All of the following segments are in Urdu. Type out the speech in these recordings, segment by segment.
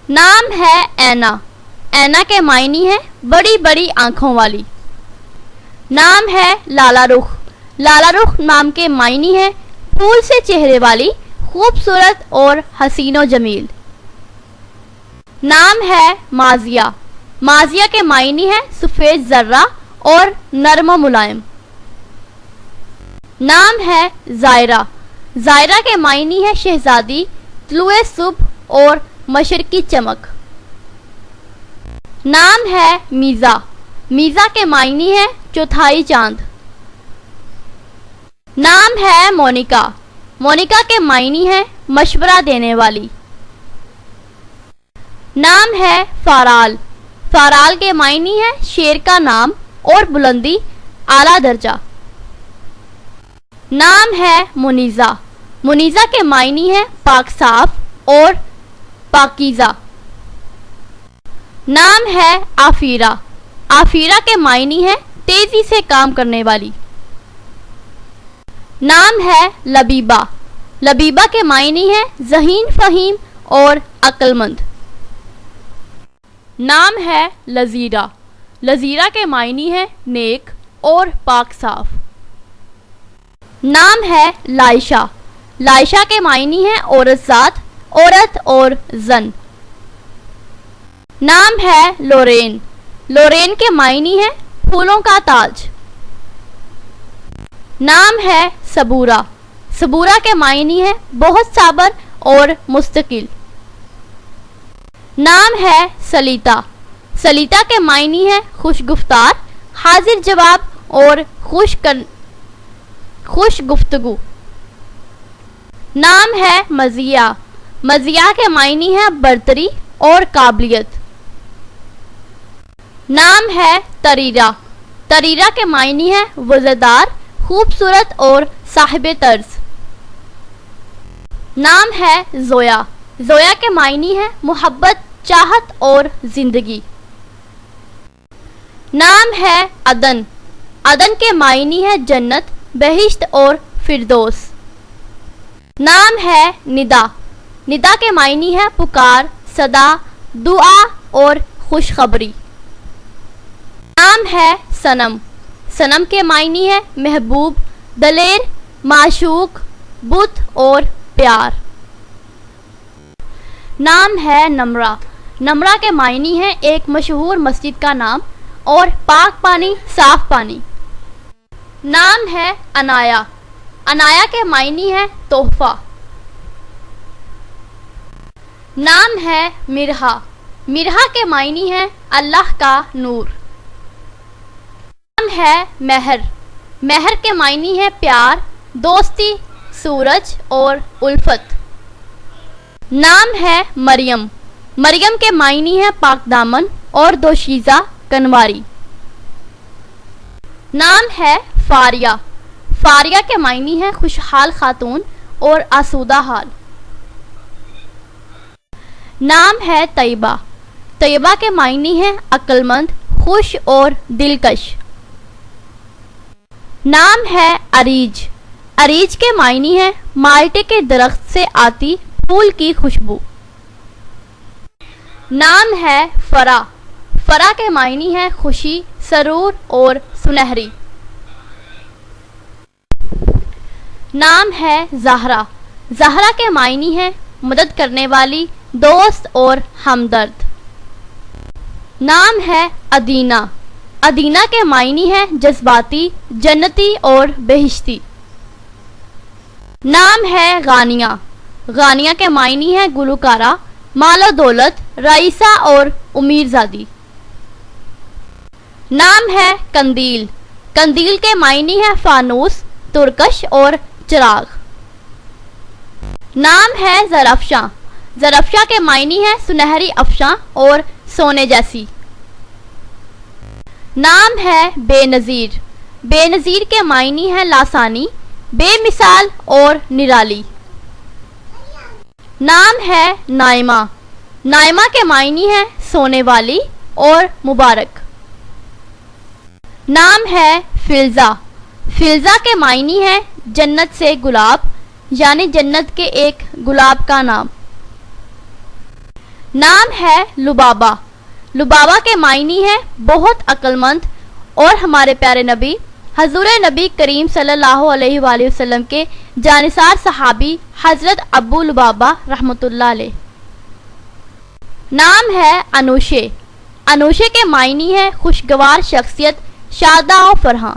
نام ہے اینا، اینا کے معنی ہے بڑی بڑی آنکھوں والی۔ نام ہے لالا رخ، لالا رخ نام کے معنی ہے پھول سے چہرے والی، خوبصورت اور حسین و جمیل۔ نام ہے مازیہ، مازیہ کے معنی ہے سفید ذرہ اور نرم و ملائم۔ نام ہے زائرہ، زائرہ کے معنی ہے شہزادی، طلوع صبح اور مشرقی چمک۔ نام ہے میزا، میزا کے معنی ہے چوتھائی چاند۔ نام ہے مونیکا، مونیکا کے معنی ہے مشورہ دینے والی۔ نام ہے فارال، فارال کے معنی ہے شیر کا نام اور بلندی، اعلیٰ درجہ۔ نام ہے منیزہ، منیزہ کے معنی ہے پاک صاف اور پاکیزہ۔ نام ہے آفیرہ، آفیرہ کے معنی ہے تیزی سے کام کرنے والی۔ نام ہے لبیبہ، لبیبہ کے معنی ہے ذہین فہیم اور عقل مند۔ نام ہے لذیرہ، لذیرہ کے معنی ہے نیک اور پاک صاف۔ نام ہے لائشہ، لائشہ کے معنی ہے عورت ذات، عورت اور زن۔ نام ہے لورین، لورین کے معنی ہے پھولوں کا تاج۔ نام ہے صبورہ، صبورہ کے معنی ہے بہت صابر اور مستقل۔ نام ہے سلیطہ، سلیطہ کے معنی ہے خوش گفتار، حاضر جواب اور خوش گفتگو۔ نام ہے مزیہ، مزیہ کے معنی ہے برتری اور قابلیت۔ نام ہے تریرہ، تریرہ کے معنی ہے وزردار، خوبصورت اور صاحب طرز۔ نام ہے زویا، زویا کے معنی ہے محبت، چاہت اور زندگی۔ نام ہے عدن، عدن کے معنی ہے جنت، بہشت اور فردوس۔ نام ہے ندا، ندا کے معنی ہے پکار، صدا، دعا اور خوشخبری۔ نام ہے صنم، صنم کے معنی ہے محبوب، دلیر، معشوق، بت اور پیار۔ نام ہے نمرہ، نمرہ کے معنی ہے ایک مشہور مسجد کا نام اور پاک پانی، صاف پانی۔ نام ہے عنایا، عنایا کے معنی ہے تحفہ۔ نام ہے مرحا، مرحا کے معنی ہے اللہ کا نور۔ نام ہے مہر، مہر کے معنی ہے پیار، دوستی، سورج اور الفت۔ نام ہے مریم، مریم کے معنی ہے پاک دامن اور دوشیزہ کنواری۔ نام ہے فاریہ، فاریہ کے معنی ہے خوشحال خاتون اور آسودہ حال۔ نام ہے طیبہ، طیبہ کے معنی ہے عقل مند، خوش اور دلکش۔ نام ہے اریج، اریج کے معنی ہے مالٹے کے درخت سے آتی پھول کی خوشبو۔ نام ہے فرا، فرا کے معنی ہے خوشی، سرور اور سنہری۔ نام ہے زہرا، زہرا کے معنی ہے مدد کرنے والی، دوست اور ہمدرد۔ نام ہے ادینہ، ادینہ کے معنی ہے جذباتی، جنتی اور بہشتی۔ نام ہے غانیہ، غانیہ کے معنی ہے گلوکارہ، مال و دولت، رئیسہ اور امیر زادی۔ نام ہے قندیل، قندیل کے معنی ہے فانوس، ترکش اور چراغ۔ نام ہے زرافشاں، زرافشاں کے معنی ہے سنہری افشاں اور سونے جیسی۔ نام ہے بے نظیر، بے نظیر کے معنی ہے لاسانی، بے مثال اور نرالی۔ نام ہے نائمہ، نائمہ کے معنی ہے سونے والی اور مبارک۔ نام ہے فلزہ، فلزہ کے معنی ہے جنت سے گلاب، یعنی جنت کے ایک گلاب کا نام۔ نام ہے لبابہ. لبابہ کے معنی ہے بہت عقل مند، اور ہمارے پیارے نبی حضور نبی کریم صلی اللہ علیہ وآلہ وسلم کے جانثار صحابی حضرت ابو لبابہ رحمۃ اللہ علیہ. نام ہے انوشے. انوشے کے معنی ہے خوشگوار شخصیت، شادہ و فرحاں.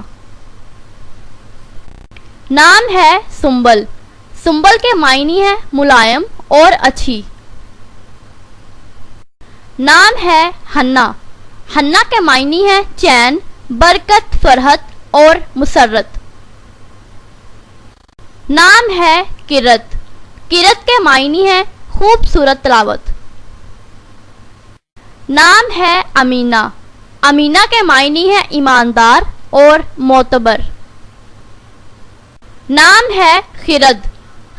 نام ہے سنبل. سنبل کے معنی ہے ملائم اور اچھی. نام ہے ہنا. ہنا کے معنی ہے چین، برکت، فرحت اور مسرت. نام ہے کرت. کرت کے معنی ہے خوبصورت تلاوت. نام ہے امینہ. امینہ کے معنی ہے ایماندار اور معتبر. نام ہے خرد.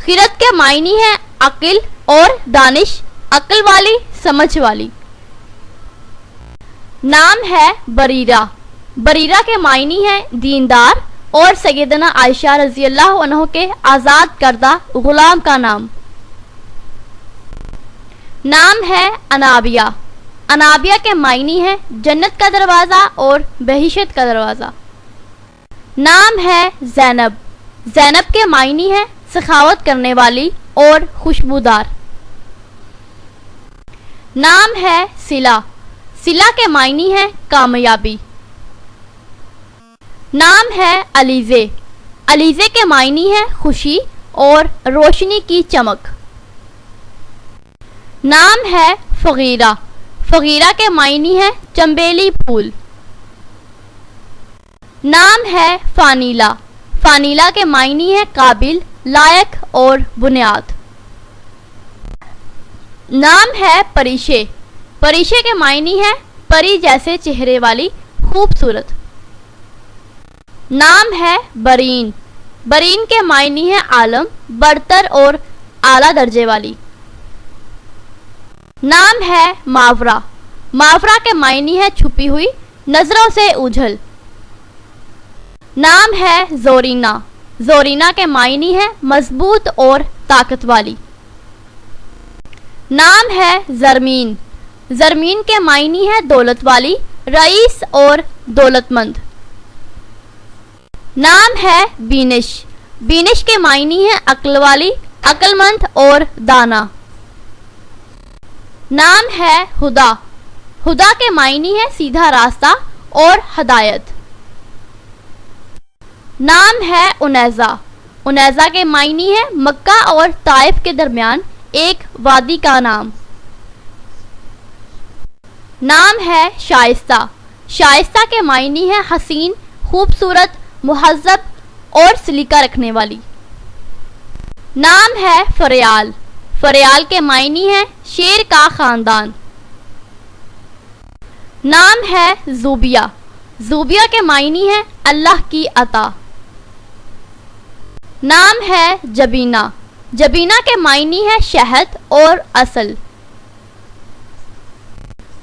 خرد کے معنی ہے عقل اور دانش، عقل والی، سمجھ والی. نام ہے بریرہ. بریرہ کے معنی ہے دیندار اور سیدنا عائشہ رضی اللہ عنہ کے آزاد کردہ غلام کا نام. نام ہے انابیہ. انابیہ کے معنی ہے جنت کا دروازہ اور بہشت کا دروازہ. نام ہے زینب. زینب کے معنی ہے سخاوت کرنے والی اور خوشبودار. نام ہے صلہ. صلہ کے معنی ہے کامیابی. نام ہے علیزے. علیزے کے معنی ہے خوشی اور روشنی کی چمک. نام ہے فغیرہ. فغیرہ کے معنی ہے چنبیلی پھول. نام ہے فانیلا. فانیلا کے معنی ہے قابل، لائق اور بنیاد. نام ہے پریشے. پریشے کے معنی ہے پری جیسے چہرے والی، خوبصورت. نام ہے برین. برین کے معنی ہے عالم، برتر اور اعلیٰ درجے والی. نام ہے ماورا. ماورا کے معنی ہے چھپی ہوئی، نظروں سے اوجھل. نام ہے زورینا. زورینا کے معنی ہے مضبوط اور طاقت والی. نام ہے زرمین. زرمین کے معنی ہے دولت والی، رئیس اور دولت مند. نام ہے بینش. بینش کے معنی ہے عقل والی، عقل مند اور دانا. نام ہے ہدا. ہدا کے معنی ہے سیدھا راستہ اور ہدایت. نام ہے انیزہ. انیزہ کے معنی ہے مکہ اور طائف کے درمیان ایک وادی کا نام. نام ہے شائستہ. شائستہ کے معنی ہے حسین، خوبصورت، مہذب اور سلیقہ رکھنے والی. نام ہے فریال. فریال کے معنی ہے شیر کا خاندان. نام ہے زوبیہ. زوبیہ کے معنی ہے اللہ کی عطا. نام ہے جبینہ. جبینہ کے معنی ہے شہد اور اصل.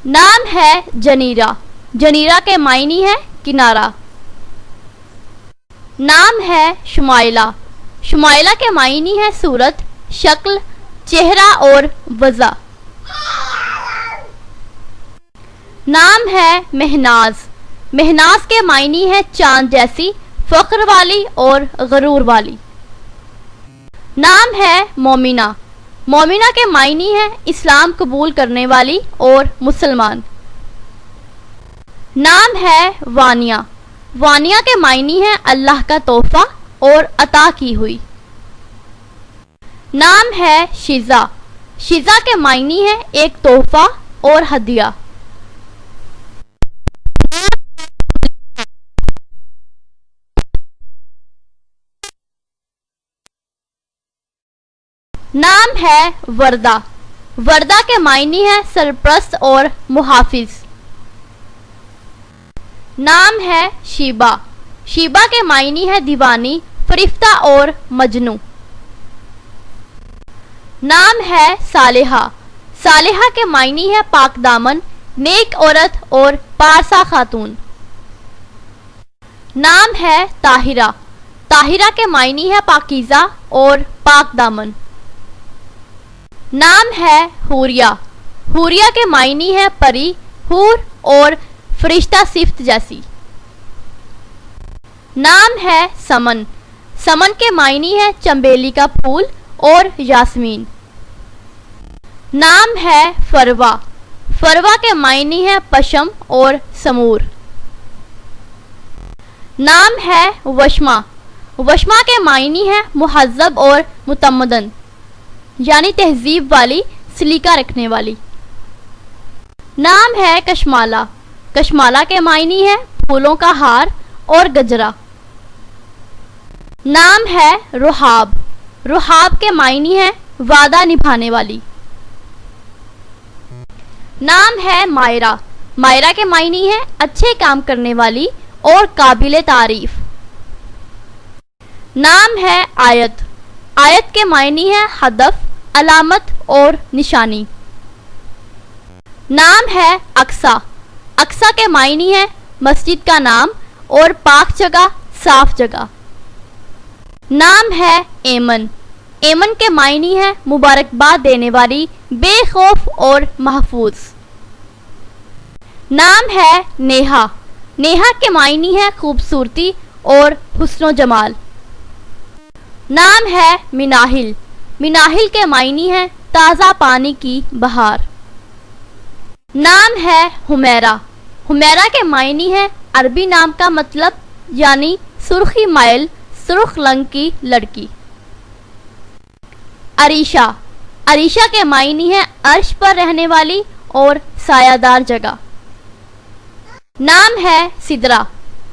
نام ہے جنیرہ. جنیرہ کے معنی ہے کنارہ. نام ہے شمائلہ. شمائلہ کے معنی ہے صورت، شکل، چہرہ اور وضع. نام ہے مہناز. مہناز کے معنی ہے چاند جیسی، فخر والی اور غرور والی. نام ہے مومنہ. مومنہ کے معنی ہے اسلام قبول کرنے والی اور مسلمان. نام ہے وانیہ. وانیہ کے معنی ہے اللہ کا تحفہ اور عطا کی ہوئی. نام ہے شیزہ. شیزہ کے معنی ہے ایک تحفہ اور ہدیہ. نام ہے وردہ. وردہ کے معنی ہے سرپرست اور محافظ. نام ہے شیبہ. شیبہ کے معنی ہے دیوانی، فریفتہ اور مجنوں. نام ہے صالحہ. صالحہ کے معنی ہے پاک دامن، نیک عورت اور پارسا خاتون. نام ہے طاہرہ. طاہرہ کے معنی ہے پاکیزہ اور پاک دامن. نام ہے حوریہ. حوریہ کے معنی ہے پری، حور اور فرشتہ صفت جیسی۔ نام ہے سمن، سمن کے معنی ہے چنبیلی کا پھول اور یاسمین۔ نام ہے فروا، فروا کے معنی ہے پشم اور سمور۔ نام ہے وشما، وشما کے معنی ہے مہذب اور متمدن، یعنی تہذیب والی، سلیقہ رکھنے والی۔ نام ہے کشمالہ، کشمالہ کے معنی ہے پھولوں کا ہار اور گجرا۔ نام ہے رحاب، رحاب کے معنی ہے وعدہ نبھانے والی۔ نام ہے مائرہ، مائرہ کے معنی ہے اچھے کام کرنے والی اور قابل تعریف۔ نام ہے آیت، آیت کے معنی ہے ہدف، علامت اور نشانی۔ نام ہے اقصیٰ، اقصیٰ کے معنی ہے مسجد کا نام اور پاک جگہ، صاف جگہ۔ نام ہے ایمن، ایمن کے معنی ہے مبارکباد دینے والی، بے خوف اور محفوظ۔ نام ہے نیہا، نیہا کے معنی ہے خوبصورتی اور حسن و جمال۔ نام ہے مناہل، مناہل کے معنی ہے تازہ پانی کی بہار۔ نام ہے حمیرہ، حمیرہ کے معنی ہے عربی نام کا مطلب یعنی سرخی مائل، سرخ رنگ کی لڑکی۔ عریشہ، عریشہ کے معنی ہے عرش پر رہنے والی اور سایہ دار جگہ۔ نام ہے سدرہ،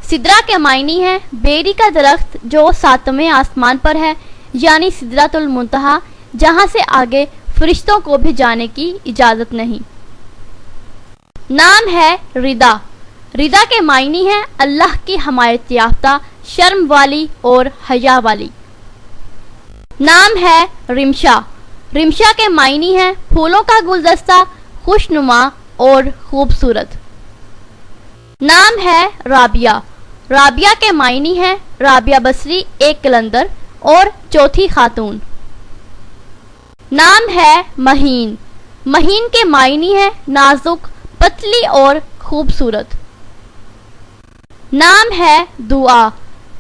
سدرہ کے معنی ہے بیری کا درخت جو ساتویں آسمان پر ہے، یعنی سدرۃ المنتہا، جہاں سے آگے فرشتوں کو بھی جانے کی اجازت نہیں۔ نام ہے ردا، ردا کے معنی ہے اللہ کی حمایت یافتہ، شرم والی اور حیا والی۔ نام ہے رمشا، رمشا کے معنی ہے پھولوں کا گلدستہ، خوش نما اور خوبصورت۔ نام ہے رابعہ، رابعہ کے معنی ہے رابعہ بصری، ایک قلندر اور چوتھی خاتون۔ نام ہے مہین، مہین کے معنی ہے نازک، پتلی اور خوبصورت۔ نام ہے دعا،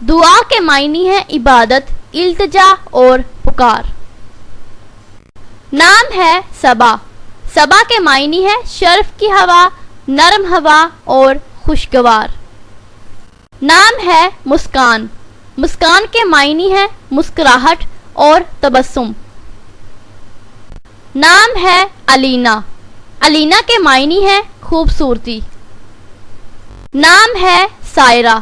دعا کے معنی ہے عبادت، التجا اور پکار۔ نام ہے صبا، صبا کے معنی ہے شرف کی ہوا، نرم ہوا اور خوشگوار۔ نام ہے مسکان، مسکان کے معنی ہے مسکراہٹ اور تبسم۔ نام ہے علینا، علینا کے معنی ہے خوبصورتی۔ نام ہے سائرہ،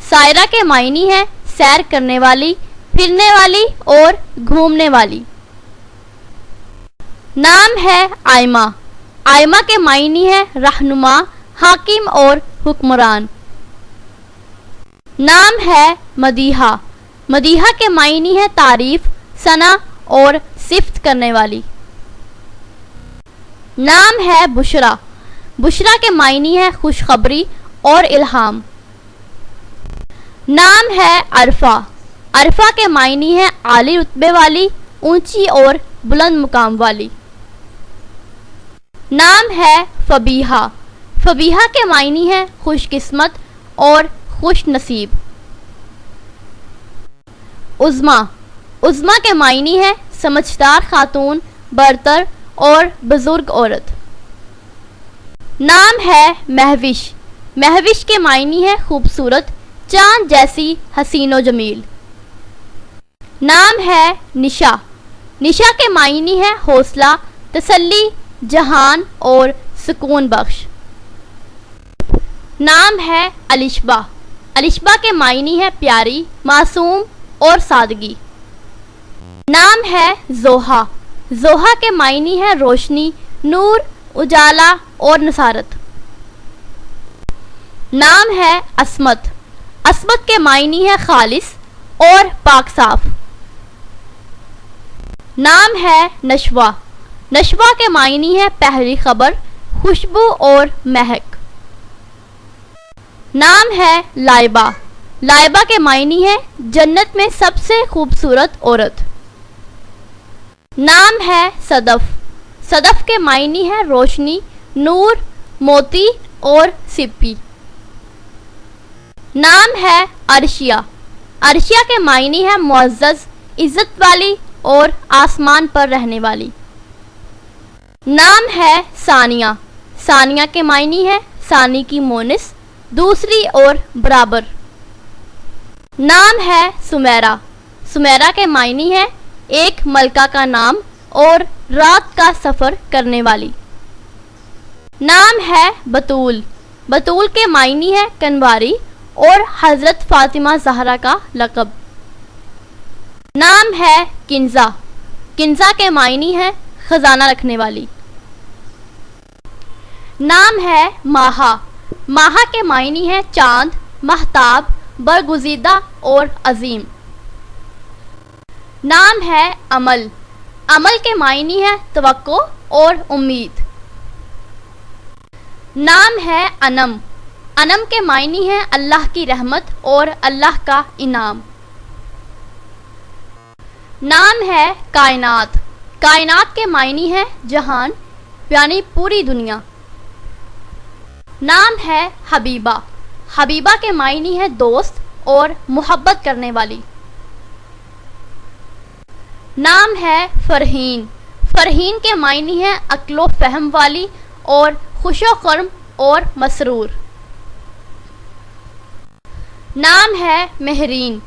سائرہ کے معنی ہے سیر کرنے والی، پھرنے والی اور گھومنے والی۔ نام ہے آئمہ، آئمہ کے معنی ہے رہنما، حاکم اور حکمران۔ نام ہے مدیحہ، مدیحہ کے معنی ہے تعریف، ثنا اور صفت کرنے والی۔ نام ہے بشرا، بشرا کے معنی ہے خوشخبری اور الہام۔ نام ہے عرفہ، عرفہ کے معنی ہے عالی رتبے والی، اونچی اور بلند مقام والی۔ نام ہے فبیہہ، فبیہہ کے معنی ہے خوش قسمت اور خوش نصیب۔ عظمیٰ، عظمیٰ کے معنی ہے سمجھدار خاتون، برتر اور بزرگ عورت۔ نام ہے مہوش، مہوش کے معنی ہے خوبصورت، چاند جیسی حسین و جمیل۔ نام ہے نشا، نشا کے معنی ہے حوصلہ، تسلی، جہان اور سکون بخش۔ نام ہے الشبہ، الشبہ کے معنی ہے پیاری، معصوم اور سادگی۔ نام ہے زوحہ، زوحہ کے معنی ہے روشنی، نور، اجالا اور نصارت۔ نام ہے عصمت، عصمت کے معنی ہے خالص اور پاک صاف۔ نام ہے نشوہ، نشوہ کے معنی ہے پہلی خبر، خوشبو اور مہک۔ نام ہے لائبہ، لائبہ کے معنی ہے جنت میں سب سے خوبصورت عورت۔ نام ہے صدف، صدف کے معنی ہے روشنی، نور، موتی اور سپی۔ نام ہے عرشیہ، عرشیہ کے معنی ہے معزز، عزت والی اور آسمان پر رہنے والی۔ نام ہے ثانیہ، ثانیہ کے معنی ہے ثانی کی مونس، دوسری اور برابر۔ نام ہے سمیرہ، سمیرہ کے معنی ہے ایک ملکہ کا نام اور رات کا سفر کرنے والی۔ نام ہے بتول، بتول کے معنی ہے کنواری اور حضرت فاطمہ زہرا کا لقب۔ نام ہے کنزہ، کنزہ کے معنی ہے خزانہ رکھنے والی۔ نام ہے ماہا، ماہا کے معنی ہے چاند، مہتاب، برگزیدہ اور عظیم۔ نام ہے عمل، عمل کے معنی ہے توقع اور امید۔ نام ہے انم، انم کے معنی ہے اللہ کی رحمت اور اللہ کا انعام۔ نام ہے کائنات، کائنات کے معنی ہے جہان یعنی پوری دنیا۔ نام ہے حبیبہ، حبیبہ کے معنی ہے دوست اور محبت کرنے والی۔ نام ہے فرحین، فرحین کے معنی ہے عقل و فہم والی اور خوش و خرم اور مسرور۔ نام ہے مہرین،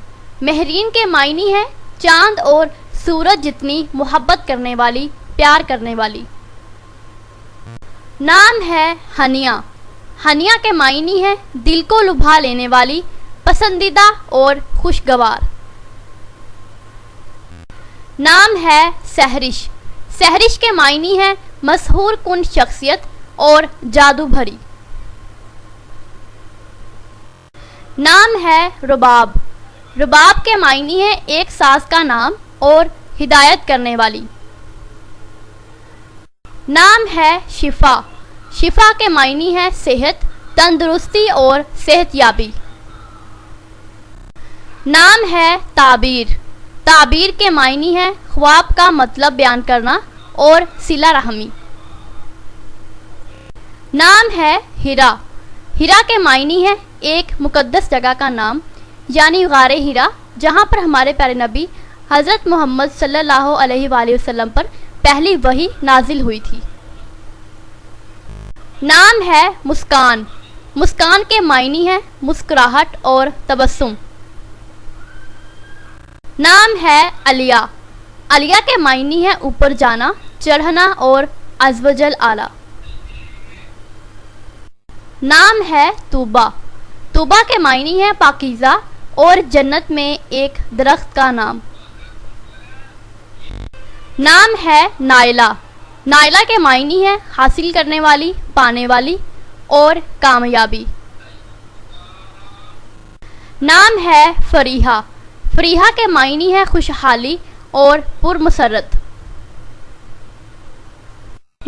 مہرین کے معنی ہے چاند اور سورج جتنی محبت کرنے والی، پیار کرنے والی۔ نام ہے ہنیہ، ہنیہ کے معنی ہے دل کو لبھا لینے والی، پسندیدہ اور خوشگوار۔ نام ہے سحرش، سحرش کے معنی ہے مسحور کن شخصیت اور جادو بھری۔ نام ہے رباب، رباب کے معنی ہے ایک ساز کا نام اور ہدایت کرنے والی۔ نام ہے شفا، شفا کے معنی ہے صحت، تندرستی اور صحت یابی۔ نام ہے تعبیر، تعبیر کے معنی ہے خواب کا مطلب بیان کرنا اور صلہ رحمی۔ نام ہے ہیرا، ہیرا کے معنی ہے ایک مقدس جگہ کا نام یعنی غار ہیرا، جہاں پر ہمارے پیارے نبی حضرت محمد صلی اللہ علیہ وآلہ وسلم پر پہلی وحی نازل ہوئی تھی۔ نام ہے مسکان، مسکان کے معنی ہے مسکراہٹ اور تبسم۔ نام ہے علیہ، علیہ کے معنی ہے اوپر جانا، چڑھنا اور عز و جل اعلیٰ۔ نام ہے طوبہ، طوبہ کے معنی ہے پاکیزہ اور جنت میں ایک درخت کا نام۔ نام ہے نائلہ، نائلہ کے معنی ہے حاصل کرنے والی، پانے والی اور کامیابی۔ نام ہے فریحہ، فریحہ کے معنی ہے خوشحالی اور پرمسرت۔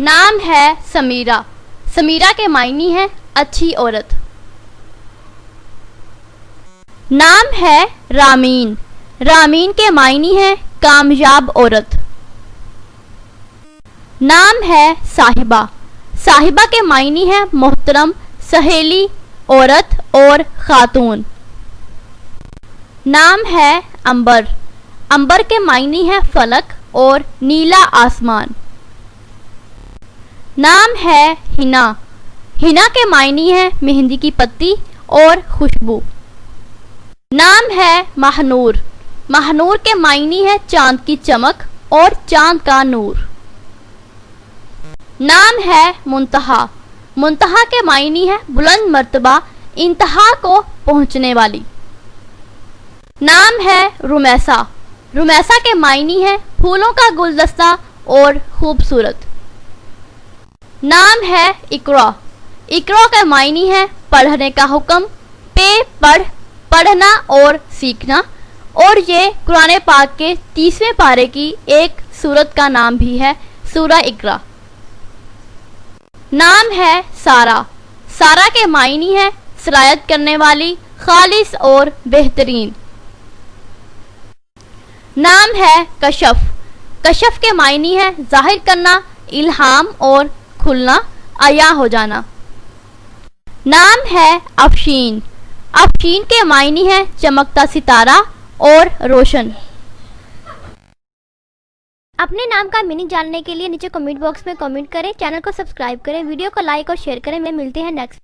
نام ہے سمیرہ، سمیرہ کے معنی ہے اچھی عورت۔ نام ہے رامین، رامین کے معنی ہے کامیاب عورت۔ نام ہے صاحبہ، صاحبہ کے معنی ہے محترم، سہیلی، عورت اور خاتون۔ نام ہے عنبر، عنبر کے معنی ہے فلک اور نیلا آسمان۔ نام ہے حنا، حنا کے معنی ہے مہندی کی پتی اور خوشبو۔ نام ہے ماہنور، ماہنور کے معنی ہے چاند کی چمک اور چاند کا نور۔ نام ہے منتہا، منتہا کے معنی ہے بلند مرتبہ، انتہا کو پہنچنے والی۔ نام ہے رمیسہ، رمیسہ کے معنی ہے پھولوں کا گلدستہ اور خوبصورت۔ نام ہے اقرا، اقرا کا معنی ہے پڑھنے کا حکم، پڑھ، پڑھنا اور سیکھنا، اور یہ قرآن پاک کے 30ویں پارے کی ایک سورت کا نام بھی ہے، سورہ اقرا۔ نام ہے سارہ، سارہ کے معنی ہے سرایت کرنے والی، خالص اور بہترین۔ نام ہے کشف، کشف کے معنی ہے ظاہر کرنا، الہام اور کھلنا، عیاں ہو جانا۔ نام ہے افشین۔ افشین کے معنی ہے چمکتا ستارہ اور روشن۔ اپنے نام کا میننگ جاننے کے لیے نیچے کمنٹ باکس میں کمنٹ کریں، چینل کو سبسکرائب کریں، ویڈیو کو لائک اور شیئر کریں۔ ملتے ہیں نیکسٹ